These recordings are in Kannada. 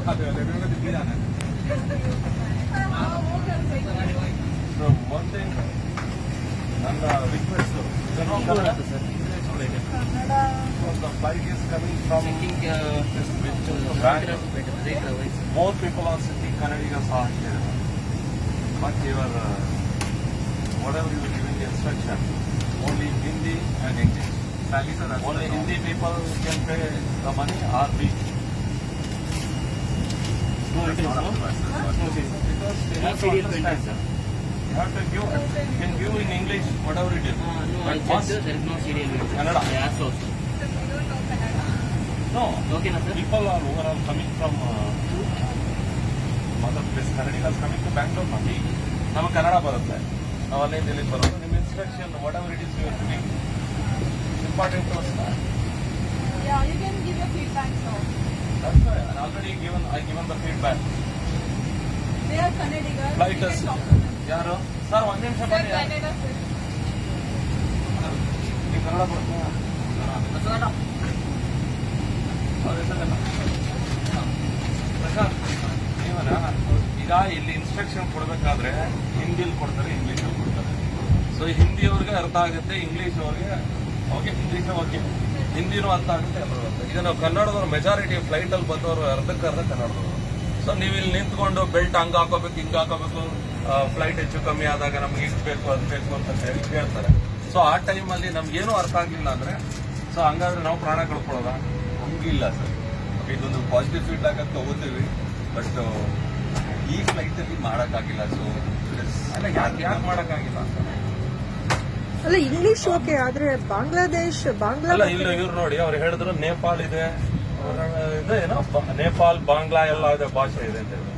So one thing, and request, so the flight is coming from Bangalore. More people are sitting Kannadigas are here, but your whatever you are giving the instruction, only Hindi and English. Only Hindi people can pay the money or we. Because they have to understand. You have to give, you can give in English whatever it is. But first, there is no serial Kannada. Yes, also. No, Okay, na sir? people are overall coming from other place. Kannadigas coming to Bangalore. ನಮಗೆ ಕನ್ನಡ ಬರುತ್ತೆ. ನಾವು ಅಲ್ಲಿಂದ ಇಲ್ಲಿ ಬರೋದು. ನಿಮ್ಮ instruction whatever it is you are doing. Important to us. Yeah, you can give your feedback, so. That's why I already given the feedback. They are Kannadigas. Flight You us. can talk to them. ಯಾರು ಸರ್ ಒಂದು ನಿಮಿಷ They are ಬನ್ನಿ Kannadigas. ನೀವು ಕನ್ನಡ ಬರುತ್ತಾ ಪ್ರಶಾಂತ್ ನೀವನ ಈಗ ಇಲ್ಲಿ ಇನ್ಸ್ಟ್ರಕ್ಷನ್ ಕೊಡಬೇಕಾದ್ರೆ ಹಿಂದಿಲಿ ಕೊಡ್ತಾರೆ ಇಂಗ್ಲೀಷಲ್ಲಿ ಕೊಡ್ತಾರೆ. ಸೊ ಹಿಂದಿಯವ್ರಿಗೆ ಅರ್ಥ ಆಗುತ್ತೆ, ಇಂಗ್ಲೀಷ್ ಅವ್ರಿಗೆ ಓಕೆ ಇಂಗ್ಲೀಷ್ ಓಕೆ, ಹಿಂದಿನೂ ಅರ್ಥ ಆಗುತ್ತೆ ಎಲ್ಲರೂ ಅರ್ಥ. ಈಗ ನಾವು ಕನ್ನಡದವ್ರು ಮೆಜಾರಿಟಿ ಫ್ಲೈಟಲ್ಲಿ ಬಂದವರು ಅರ್ಧಕ್ಕೆ ಅರ್ಧ ಕನ್ನಡದವರು. ಸೊ ನೀವು ಇಲ್ಲಿ ನಿಂತ್ಕೊಂಡು ಬೆಲ್ಟ್ ಹಂಗೆ ಹಾಕೋಬೇಕು ಹಿಂಗೆ ಹಾಕೋಬೇಕು, ಫ್ಲೈಟ್ ಹೆಚ್ಚು ಕಮ್ಮಿ ಆದಾಗ ನಮ್ಗೆ ಇದು ಬೇಕು ಅದು ಬೇಕು ಅಂತ ಹೇಳಿ ಹೇಳ್ತಾರೆ. ಸೊ ಆ ಟೈಮಲ್ಲಿ ನಮ್ಗೇನೂ ಅರ್ಥ ಆಗಲಿಲ್ಲ ಅಂದರೆ ಸೊ ಹಂಗಾದ್ರೆ ನಾವು ಪ್ರಾಣ ಕಳ್ಕೊಳ್ಳೋದ? ಹಂಗಿಲ್ಲ ಸರ್, ಇದೊಂದು ಪಾಸಿಟಿವ್ ಫೀಡ್ಬ್ಯಾಕ್ ಅಂತ ತಗೋತೀವಿ. ಬಟ್ ಈ ಫ್ಲೈಟಲ್ಲಿ ಮಾಡೋಕ್ಕಾಗಿಲ್ಲ. ಸೊ ಅಲ್ಲ ಯಾಕೆ ಮಾಡೋಕ್ಕಾಗಿಲ್ಲ ಅಂತ ಅಲ್ಲ ಇಂಗ್ಲಿಷ್ ಓಕೆ, ಆದ್ರೆ ಅಲ್ಲ ಇಲ್ಲ ಇವ್ರು ನೋಡಿ ಅವ್ರು ಹೇಳಿದ್ರು ನೇಪಾಲ್ ಇದೆ, ಏನೋ ನೇಪಾಲ್ ಬಾಂಗ್ಲಾ ಎಲ್ಲ ಇದೆ ಭಾಷೆ ಇದೆ ಅಂತ ಹೇಳಿ.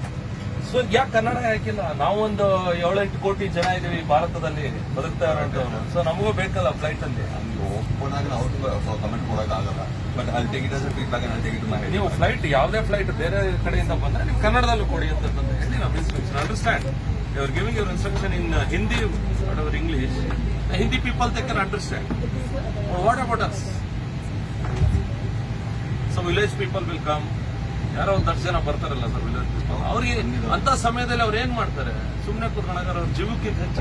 ಸೊ ಯಾಕೆ ಕನ್ನಡ ಯಾಕಿಲ್ಲ? ನಾವೊಂದು 7-8 ಕೋಟಿ ಜನ ಇದೀವಿ ಭಾರತದಲ್ಲಿ ಬದುಕ್ತಾ ಇರೋಂಥವ್ರು. ಸೊ ನಮಗೂ ಬೇಕಲ್ಲ ಫ್ಲೈಟ್ ಅಲ್ಲಿ. ಹಂಗೆ ಓಪನ್ ಆಗಿ ನಾವು ಕಮೆಂಟ್ ಕೊಡೋಕ್ಕಾಗಲ್ಲ. ಬಟ್ ಅಲ್ಲಿ ತೆಗಿದ ಫೀಡ್ಬ್ಯಾಕ್ ಅಲ್ಲಿ ತೆಗಿದು ಮಾಡಿ. ನೀವು ಫ್ಲೈಟ್ ಯಾವುದೇ ಫ್ಲೈಟ್ ಬೇರೆ ಕಡೆಯಿಂದ ಬಂದ್ರೆ ನೀವು ಕನ್ನಡದಲ್ಲೂ ಕೊಡಿ ಅಂತ ಹೇಳಿ ನಾವು instruction understand. You're giving your instruction in Hindi, whatever English. The Hindi people, they can understand. But what about us? So village people will come. ಯಾರೋ ಒಂದು 10 ಜನ ಬರ್ತಾರಲ್ಲ ಸರ್ ವಿಲೇಜ್ ಪೀಪಲ್, ಅವ್ರಿಗೆ ಅಂತ ಸಮಯದಲ್ಲಿ ಅವ್ರು ಏನ್ ಮಾಡ್ತಾರೆ? ಸುಮ್ಮನೆ ಕೂತ್ಕೊಂಡಾಗ ಅವ್ರ ಜೀವಕ್ಕಿಂತ ಹೆಚ್ಚ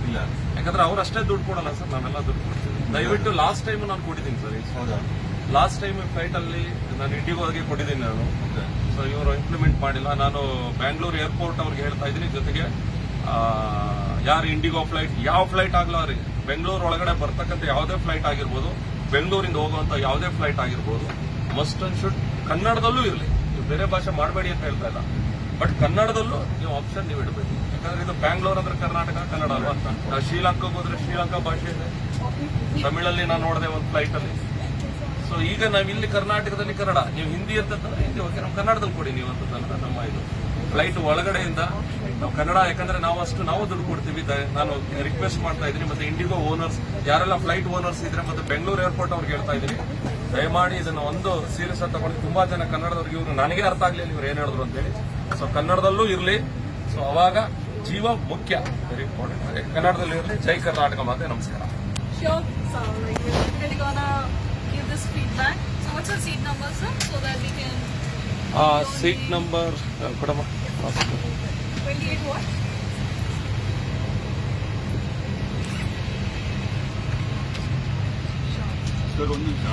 ಇಲ್ಲ, ಯಾಕಂದ್ರೆ ಅವ್ರು ಅಷ್ಟೇ ದುಡ್ಡು ಕೊಡಲ್ಲ ಸರ್, ನಾವೆಲ್ಲ ದುಡ್ಡು ಕೊಡ್ತೀವಿ. ದಯವಿಟ್ಟು ಲಾಸ್ಟ್ ಟೈಮ್ ನಾನು ಕೊಟ್ಟಿದ್ದೀನಿ ಸರ್. ಹೌದಾ? ಲಾಸ್ಟ್ ಟೈಮ್ ಫ್ಲೈಟ್ ಅಲ್ಲಿ ನಾನು ಇಂಡಿಗೋಗೆ ಕೊಟ್ಟಿದ್ದೀನಿ ನಾನು. ಸೊ ಇವರು ಇಂಪ್ಲಿಮೆಂಟ್ ಮಾಡಿಲ್ಲ. ನಾನು ಬ್ಯಾಂಗ್ಳೂರ್ ಏರ್ಪೋರ್ಟ್ ಅವ್ರಿಗೆ ಹೇಳ್ತಾ ಇದ್ದೀನಿ, ಜೊತೆಗೆ ಯಾರು ಇಂಡಿಗೋ ಫ್ಲೈಟ್ ಯಾವ ಫ್ಲೈಟ್ ಆಗ್ಲೋ ರೀ, ಬೆಂಗಳೂರು ಒಳಗಡೆ ಬರ್ತಕ್ಕಂಥ ಯಾವುದೇ ಫ್ಲೈಟ್ ಆಗಿರ್ಬೋದು, ಬೆಂಗಳೂರಿಂದ ಹೋಗುವಂತ ಯಾವುದೇ ಫ್ಲೈಟ್ ಆಗಿರ್ಬೋದು, ಮಸ್ಟ್ ಅಂಡ್ ಶುಡ್ ಕನ್ನಡದಲ್ಲೂ ಇರಲಿ. ನೀವು ಬೇರೆ ಭಾಷೆ ಮಾಡಬೇಡಿ ಅಂತ ಹೇಳ್ತಾ ಇಲ್ಲ, ಬಟ್ ಕನ್ನಡದಲ್ಲೂ ನೀವು ಆಪ್ಷನ್ ನೀವು ಇಡಬೇಕು. ಯಾಕಂದ್ರೆ ಇದು ಬ್ಯಾಂಗ್ಳೂರ್ ಅಂದ್ರೆ ಕರ್ನಾಟಕ ಕನ್ನಡ ಅಲ್ವಾ. ನಾವು ಶ್ರೀಲಂಕಾಗೆ ಹೋದ್ರೆ ಶ್ರೀಲಂಕಾ ಭಾಷೆ ಇದೆ, ತಮಿಳಲ್ಲಿ ನಾನು ನೋಡಿದೆ ಒಂದು ಫ್ಲೈಟ್ ಅಲ್ಲಿ. ಸೊ ಈಗ ನಾವಿಲ್ಲಿ ಕರ್ನಾಟಕದಲ್ಲಿ ಕನ್ನಡ, ನೀವು ಹಿಂದಿ ಅಂತಂದ್ರೆ ಹಿಂದಿ ಓಕೆ, ನಮ್ಮ ಕನ್ನಡದಲ್ಲಿ ಕೊಡಿ ನೀವು ಅಂತಂದ್ರೆ ನಮ್ಮ ಇದು ಫ್ಲೈಟ್ ಒಳಗಡೆಯಿಂದ ನಾವು ಕನ್ನಡ, ಯಾಕಂದ್ರೆ ನಾವು ದುಡ್ಡು ಕೊಡ್ತೀವಿ. ನಾನು ರಿಕ್ವೆಸ್ಟ್ ಮಾಡ್ತಾ ಇದ್ದೀನಿ. ಮತ್ತೆ ಇಂಡಿಗೋ ಓನರ್ಸ್ ಯಾರೆಲ್ಲ ಫ್ಲೈಟ್ ಓನರ್ಸ್ ಇದ್ರೆ, ಮತ್ತೆ ಬೆಂಗಳೂರು ಏರ್ಪೋರ್ಟ್ ಅವ್ರಿಗೆ ಹೇಳ್ತಾ ಇದ್ದೀನಿ, ದಯಮಾಡಿ ಇದನ್ನ ಒಂದು ಸೀರಿಯಸ್ ಆಗಿ ತಗೊಂಡು. ತುಂಬಾ ಜನ ಕನ್ನಡದವ್ರಿಗೆ ಇವರು ನನಗೆ ಅರ್ಥ ಆಗ್ಲಿಲ್ಲ ಇವ್ರು ಏನ್ ಹೇಳಿದ್ರು ಅಂತೇಳಿ. ಸೊ ಕನ್ನಡದಲ್ಲೂ ಇರಲಿ. ಸೊ ಅವಾಗ ಜೀವ ಮುಖ್ಯ, ವೆರಿ ಇಂಪಾರ್ಟೆಂಟ್. ಕನ್ನಡದಲ್ಲಿ ಇರಲಿ. ಜೈ ಕರ್ನಾಟಕ ಮಾತೆ, ನಮಸ್ಕಾರ. Sure. So, like, we're really gonna give this feedback. So, what's your seat number, sir? So that we can. Seat number ಕೊಡಮ್ಮ. 28 what? ಸರ್ ಒಂದು ನಿಮಿಷ.